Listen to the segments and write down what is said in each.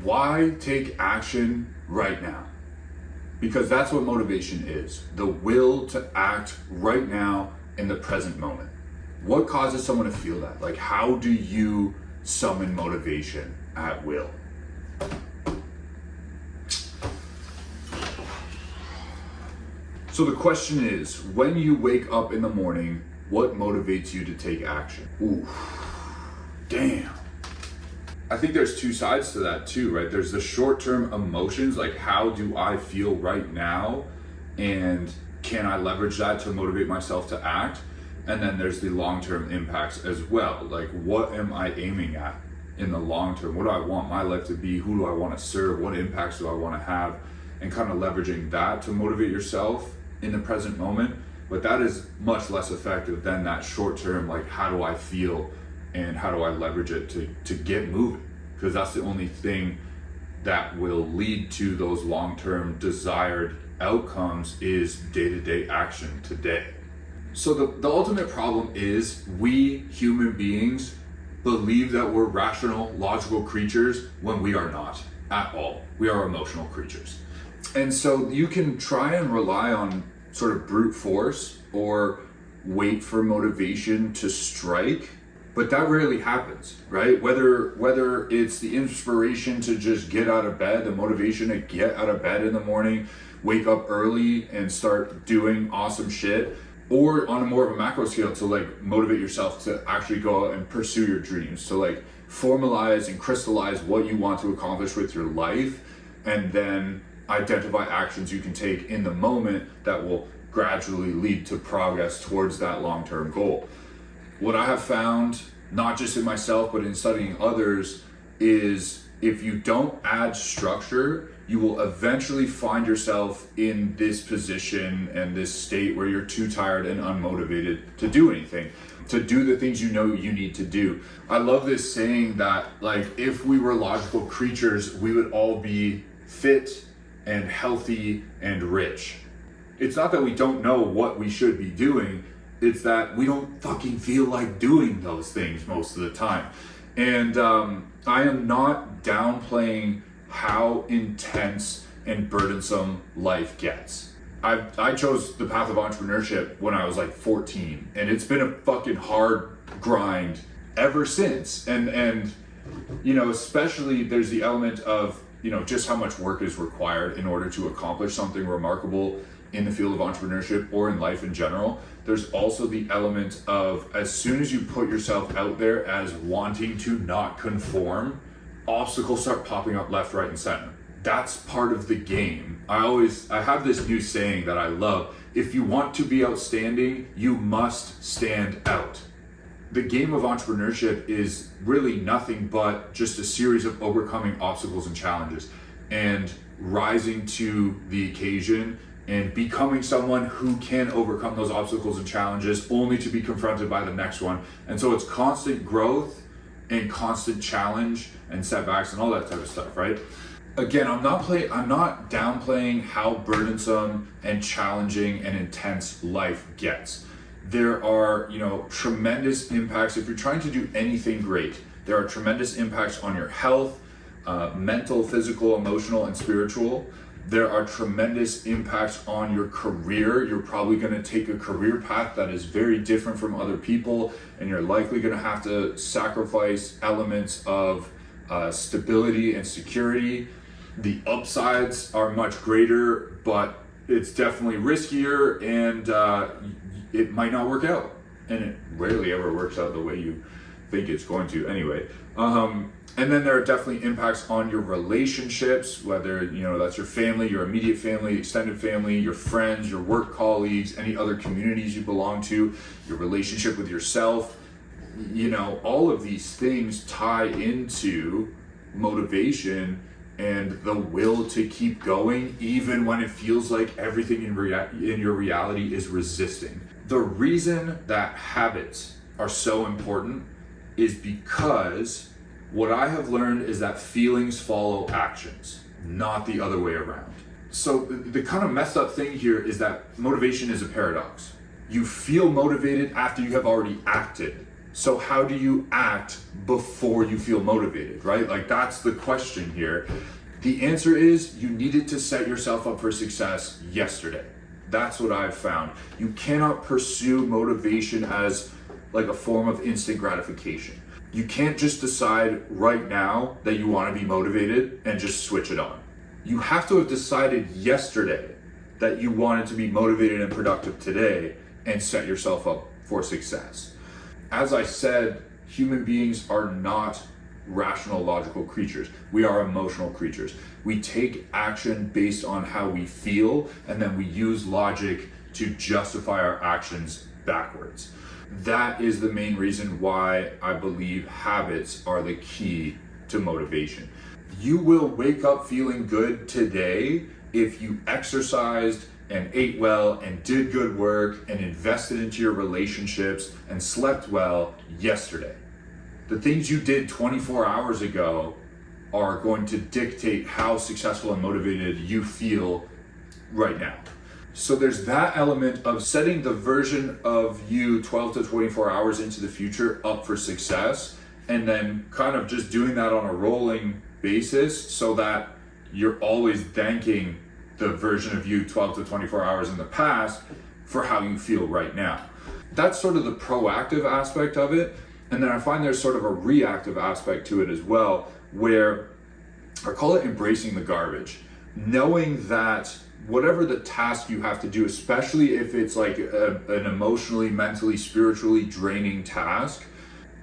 why take action right now? Because that's what motivation is. The will to act right now in the present moment. What causes someone to feel that? Like, how do you summon motivation at will? So the question is, when you wake up in the morning, what motivates you to take action? Ooh, damn. I think there's two sides to that too, right? There's the short-term emotions, like how do I feel right now? And can I leverage that to motivate myself to act? And then there's the long-term impacts as well. Like, what am I aiming at in the long term? What do I want my life to be? Who do I want to serve? What impacts do I want to have? And kind of leveraging that to motivate yourself in the present moment. But that is much less effective than that short-term, like, how do I feel and how do I leverage it to get moving? Because that's the only thing that will lead to those long-term desired outcomes is day-to-day action today. So the ultimate problem is we human beings believe that we're rational, logical creatures when we are not at all. We are emotional creatures. And so you can try and rely on sort of brute force or wait for motivation to strike, but that rarely happens, right? Whether it's the inspiration to just get out of bed, the motivation to get out of bed in the morning, wake up early and start doing awesome shit, or on a more of a macro scale to like motivate yourself to actually go out and pursue your dreams, to like formalize and crystallize what you want to accomplish with your life, and then identify actions you can take in the moment that will gradually lead to progress towards that long-term goal. What I have found, not just in myself, but in studying others, is if you don't add structure, you will eventually find yourself in this position and this state where you're too tired and unmotivated to do anything, to do the things you know you need to do. I love this saying that, like, if we were logical creatures, we would all be fit and healthy and rich. It's not that we don't know what we should be doing, it's that we don't fucking feel like doing those things most of the time. And I am not downplaying how intense and burdensome life gets. I chose the path of entrepreneurship when I was like 14, and it's been a fucking hard grind ever since. And you know, especially there's the element of, you know, just how much work is required in order to accomplish something remarkable in the field of entrepreneurship or in life in general. There's also the element of, as soon as you put yourself out there as wanting to not conform, obstacles start popping up left, right, and center. That's part of the game. I have this new saying that I love: if you want to be outstanding, you must stand out. The game of entrepreneurship is really nothing but just a series of overcoming obstacles and challenges and rising to the occasion and becoming someone who can overcome those obstacles and challenges only to be confronted by the next one. And so it's constant growth and constant challenge and setbacks and all that type of stuff, right? Again, I'm not downplaying how burdensome and challenging and intense life gets. There are, you know, tremendous impacts. If you're trying to do anything great, there are tremendous impacts on your health, mental, physical, emotional, and spiritual. There are tremendous impacts on your career. You're probably going to take a career path that is very different from other people, and you're likely going to have to sacrifice elements of stability and security. The upsides are much greater, but it's definitely riskier, and it might not work out. And it rarely ever works out the way you think it's going to anyway. And then there are definitely impacts on your relationships, whether, you know, that's your family, your immediate family, extended family, your friends, your work colleagues, any other communities you belong to, your relationship with yourself. You know, all of these things tie into motivation and the will to keep going, even when it feels like everything in your reality is resisting. The reason that habits are so important is because what I have learned is that feelings follow actions, not the other way around. So the kind of messed up thing here is that motivation is a paradox. You feel motivated after you have already acted. So how do you act before you feel motivated, right? Like that's the question here. The answer is you needed to set yourself up for success yesterday. That's what I've found. You cannot pursue motivation as like a form of instant gratification. You can't just decide right now that you want to be motivated and just switch it on. You have to have decided yesterday that you wanted to be motivated and productive today and set yourself up for success. As I said, human beings are not rational, logical creatures. We are emotional creatures. We take action based on how we feel, and then we use logic to justify our actions backwards. That is the main reason why I believe habits are the key to motivation. You will wake up feeling good today if you exercised and ate well and did good work and invested into your relationships and slept well yesterday. The things you did 24 hours ago are going to dictate how successful and motivated you feel right now. So there's that element of setting the version of you 12 to 24 hours into the future up for success, and then kind of just doing that on a rolling basis so that you're always thanking the version of you 12 to 24 hours in the past for how you feel right now. That's sort of the proactive aspect of it. And then I find there's sort of a reactive aspect to it as well, where I call it embracing the garbage. Knowing that whatever the task you have to do, especially if it's like an emotionally, mentally, spiritually draining task,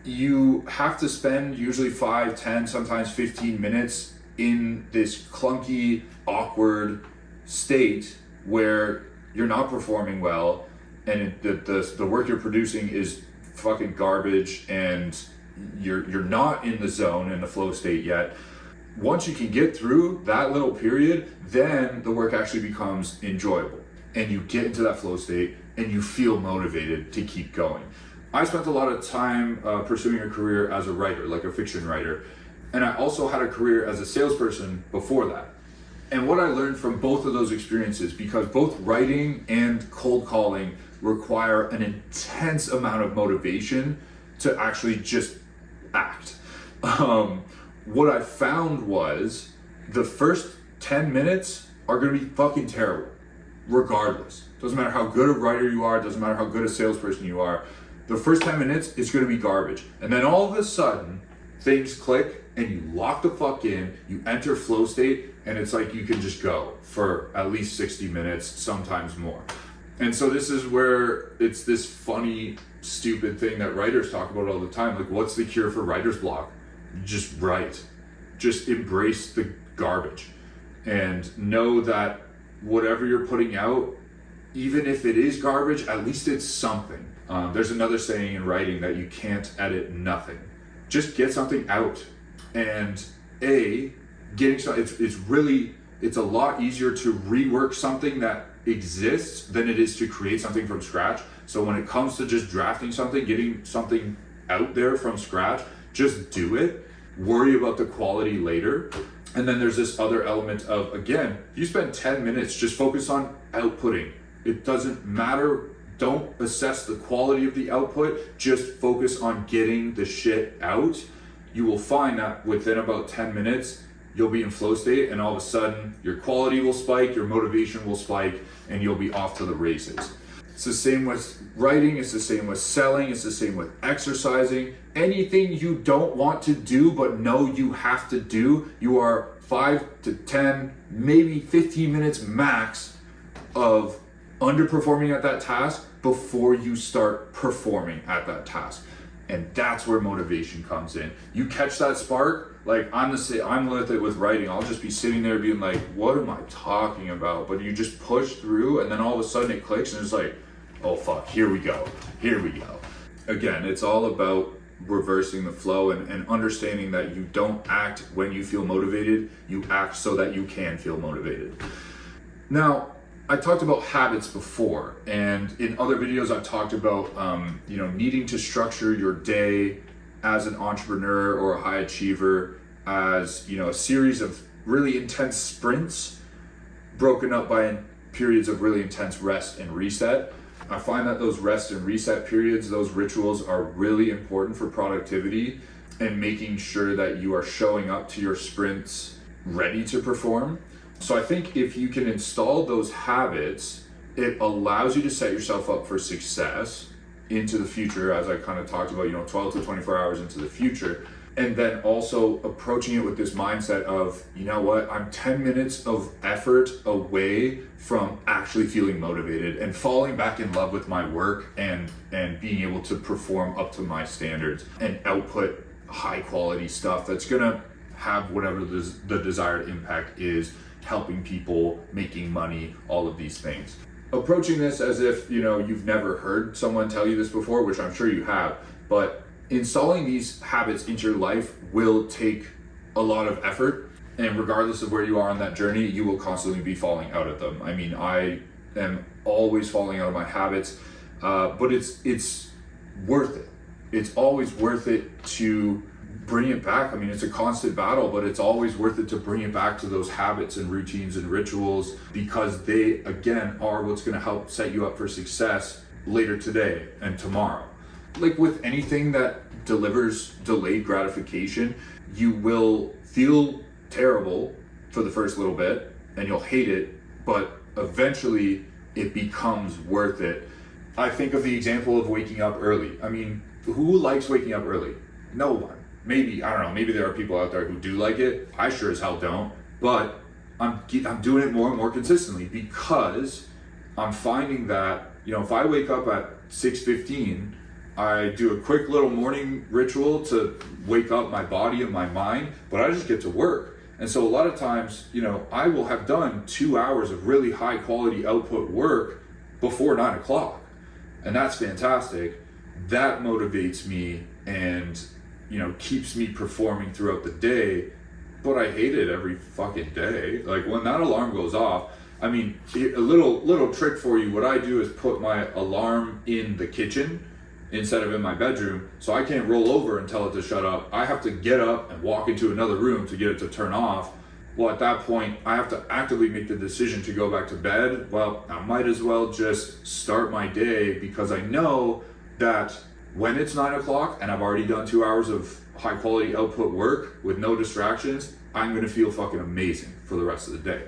you have to spend usually 5, 10, sometimes 15 minutes in this clunky, awkward state where you're not performing well and the work you're producing is fucking garbage and you're not in the zone, in the flow state yet. Once you can get through that little period, then the work actually becomes enjoyable and you get into that flow state and you feel motivated to keep going. I spent a lot of time pursuing a career as a writer, like a fiction writer, and I also had a career as a salesperson before that. And what I learned from both of those experiences, because both writing and cold calling require an intense amount of motivation to actually just act. What I found was the first 10 minutes are gonna be fucking terrible, regardless. Doesn't matter how good a writer you are, doesn't matter how good a salesperson you are, the first 10 minutes is gonna be garbage. And then all of a sudden, things click and you lock the fuck in, you enter flow state, and it's like you can just go for at least 60 minutes, sometimes more. And so this is where it's this funny, stupid thing that writers talk about all the time. Like, what's the cure for writer's block? Just write. Just embrace the garbage. And know that whatever you're putting out, even if it is garbage, at least it's something. There's another saying in writing that you can't edit nothing. Just get something out. And it's a lot easier to rework something that exists than it is to create something from scratch. So when it comes to just drafting something, getting something out there from scratch, just do it. Worry about the quality later. And then there's this other element of, again, you spend 10 minutes, just focus on outputting. It doesn't matter. Don't assess the quality of the output. Just focus on getting the shit out. You will find that within about 10 minutes, you'll be in flow state, and all of a sudden your quality will spike, your motivation will spike, and you'll be off to the races. It's the same with writing, it's the same with selling, it's the same with exercising. Anything you don't want to do but know you have to do, you are 5 to 10, maybe 15 minutes max of underperforming at that task before you start performing at that task. And that's where motivation comes in. You catch that spark, like I'm with it with writing. I'll just be sitting there being like, what am I talking about? But you just push through and then all of a sudden it clicks and it's like, oh fuck, here we go. Again, it's all about reversing the flow and understanding that you don't act when you feel motivated, you act so that you can feel motivated. Now, I talked about habits before, and in other videos I've talked about needing to structure your day as an entrepreneur or a high achiever as a series of really intense sprints broken up by periods of really intense rest and reset. I find that those rest and reset periods, those rituals are really important for productivity and making sure that you are showing up to your sprints ready to perform. So I think if you can install those habits, it allows you to set yourself up for success into the future, as I kind of talked about, 12 to 24 hours into the future. And then also approaching it with this mindset of, you know what, I'm 10 minutes of effort away from actually feeling motivated and falling back in love with my work and being able to perform up to my standards and output high quality stuff that's gonna have whatever the desired impact is, helping people, making money, all of these things. Approaching this as if, you've never heard someone tell you this before, which I'm sure you have, but installing these habits into your life will take a lot of effort, and regardless of where you are on that journey, you will constantly be falling out of them. I mean, I am always falling out of my habits, but it's worth it. It's always worth it to bring it back. I mean, it's a constant battle, but it's always worth it to bring it back to those habits and routines and rituals, because they, again, are what's going to help set you up for success later today and tomorrow. Like with anything that delivers delayed gratification, you will feel terrible for the first little bit and you'll hate it, but eventually it becomes worth it. I think of the example of waking up early. I mean, who likes waking up early? No one. Maybe, I don't know, maybe there are people out there who do like it. I sure as hell don't, but I'm doing it more and more consistently, because I'm finding that, if I wake up at 6:15, I do a quick little morning ritual to wake up my body and my mind, but I just get to work. And so a lot of times, I will have done 2 hours of really high quality output work before 9 o'clock. And that's fantastic. That motivates me and, keeps me performing throughout the day, but I hate it every fucking day. Like when that alarm goes off, I mean, a little trick for you, what I do is put my alarm in the kitchen instead of in my bedroom, so I can't roll over and tell it to shut up. I have to get up and walk into another room to get it to turn off. Well, at that point, I have to actively make the decision to go back to bed. Well, I might as well just start my day, because I know that when it's 9 o'clock and I've already done 2 hours of high quality output work with no distractions, I'm gonna feel fucking amazing for the rest of the day.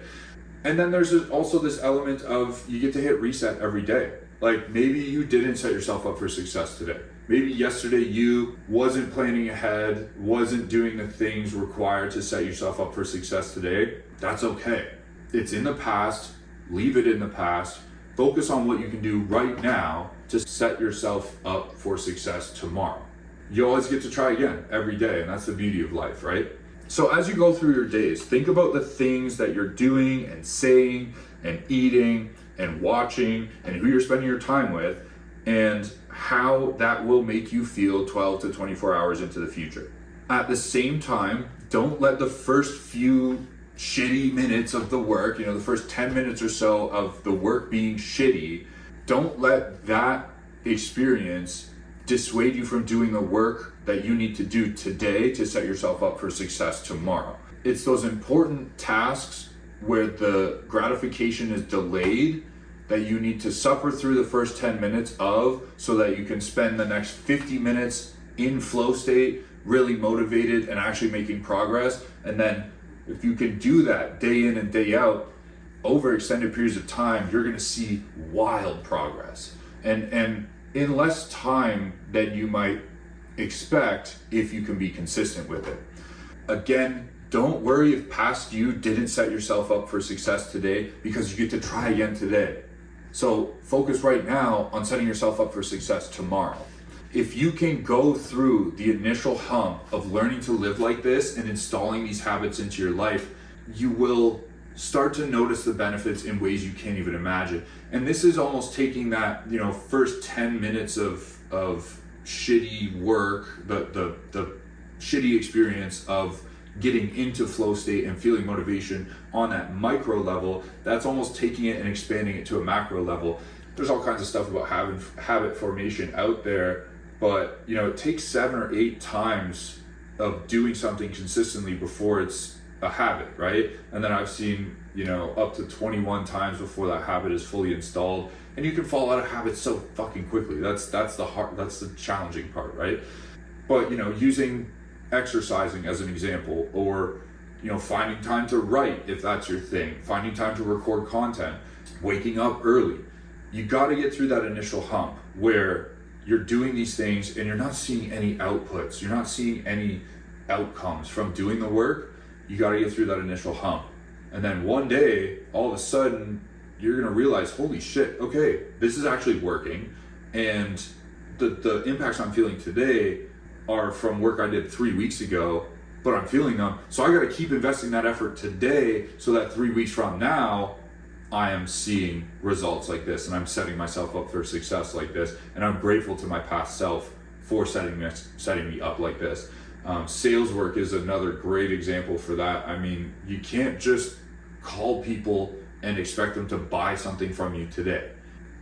And then there's also this element of you get to hit reset every day. Like maybe you didn't set yourself up for success today. Maybe yesterday you wasn't planning ahead, wasn't doing the things required to set yourself up for success today. That's okay. It's in the past, leave it in the past. Focus on what you can do right now to set yourself up for success tomorrow. You always get to try again every day, and that's the beauty of life, right? So as you go through your days, think about the things that you're doing and saying and eating and watching and who you're spending your time with, and how that will make you feel 12 to 24 hours into the future. At the same time, don't let the first few shitty minutes of the work, the first 10 minutes or so of the work being shitty, don't let that experience dissuade you from doing the work that you need to do today to set yourself up for success tomorrow. It's those important tasks where the gratification is delayed that you need to suffer through the first 10 minutes of, so that you can spend the next 50 minutes in flow state, really motivated and actually making progress. And then if you can do that day in and day out over extended periods of time, you're gonna see wild progress. And in less time than you might expect if you can be consistent with it. Again, don't worry if past you didn't set yourself up for success today, because you get to try again today. So focus right now on setting yourself up for success tomorrow. If you can go through the initial hump of learning to live like this and installing these habits into your life, you will start to notice the benefits in ways you can't even imagine. And this is almost taking that, first 10 minutes of shitty work, the shitty experience of getting into flow state and feeling motivation on that micro level. That's almost taking it and expanding it to a macro level. There's all kinds of stuff about habit formation out there, but it takes 7 or 8 times of doing something consistently before it's a habit, right? And then I've seen, up to 21 times before that habit is fully installed. And you can fall out of habits so fucking quickly. That's the challenging part, right? But, using exercising as an example, or, finding time to write if that's your thing, finding time to record content, waking up early. You got to get through that initial hump where you're doing these things and you're not seeing any outputs. You're not seeing any outcomes from doing the work. You got to get through that initial hump. And then one day, all of a sudden, you're going to realize, holy shit, okay, this is actually working. And the impacts I'm feeling today are from work I did 3 weeks ago, but I'm feeling them. So I got to keep investing that effort today so that 3 weeks from now, I am seeing results like this, and I'm setting myself up for success like this. And I'm grateful to my past self for setting me up like this. Sales work is another great example for that. I mean, you can't just call people and expect them to buy something from you today.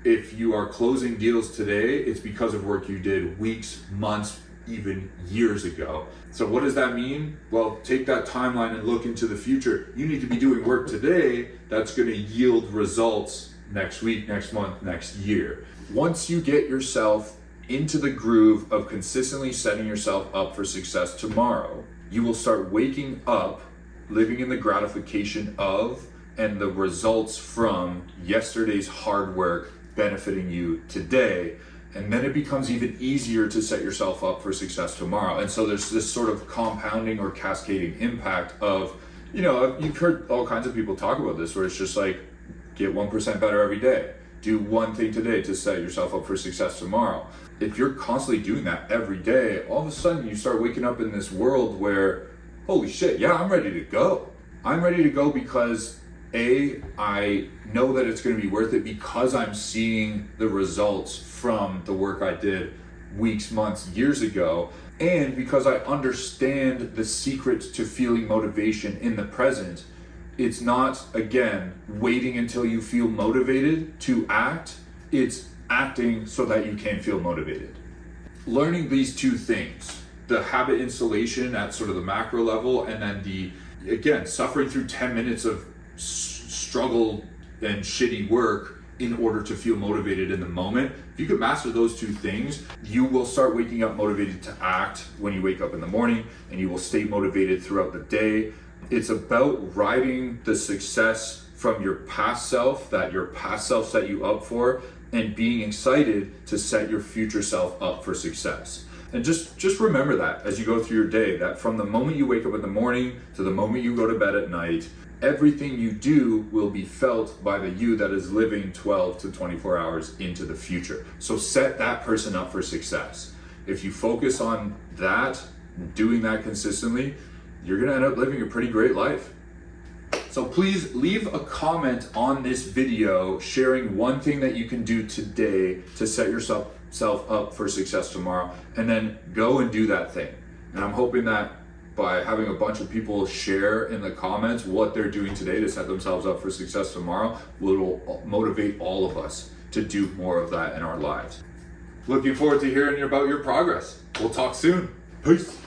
If you are closing deals today, it's because of work you did weeks, months, even years ago. So what does that mean? Well, take that timeline and look into the future. You need to be doing work today that's going to yield results next week, next month, next year. Once you get yourself into the groove of consistently setting yourself up for success tomorrow, you will start waking up, living in the gratification of and the results from yesterday's hard work benefiting you today. And then it becomes even easier to set yourself up for success tomorrow. And so there's this sort of compounding or cascading impact of, you've heard all kinds of people talk about this, where it's just like, get 1% better every day. Do one thing today to set yourself up for success tomorrow. If you're constantly doing that every day, all of a sudden you start waking up in this world where, holy shit, yeah, I'm ready to go. I'm ready to go because I know that it's going to be worth it because I'm seeing the results from the work I did weeks, months, years ago, and because I understand the secret to feeling motivation in the present. It's not, again, waiting until you feel motivated to act. It's acting so that you can feel motivated. Learning these two things, the habit installation at sort of the macro level, and then suffering through 10 minutes of struggle and shitty work in order to feel motivated in the moment. If you could master those two things, you will start waking up motivated to act when you wake up in the morning, and you will stay motivated throughout the day. It's about riding the success from your past self that your past self set you up for, and being excited to set your future self up for success. And just remember that as you go through your day, that from the moment you wake up in the morning to the moment you go to bed at night, everything you do will be felt by the you that is living 12 to 24 hours into the future. So set that person up for success. If you focus on that, doing that consistently, you're gonna end up living a pretty great life. So please leave a comment on this video sharing one thing that you can do today to set yourself up for success tomorrow, and then go and do that thing. And I'm hoping that by having a bunch of people share in the comments what they're doing today to set themselves up for success tomorrow will motivate all of us to do more of that in our lives. Looking forward to hearing about your progress. We'll talk soon. Peace.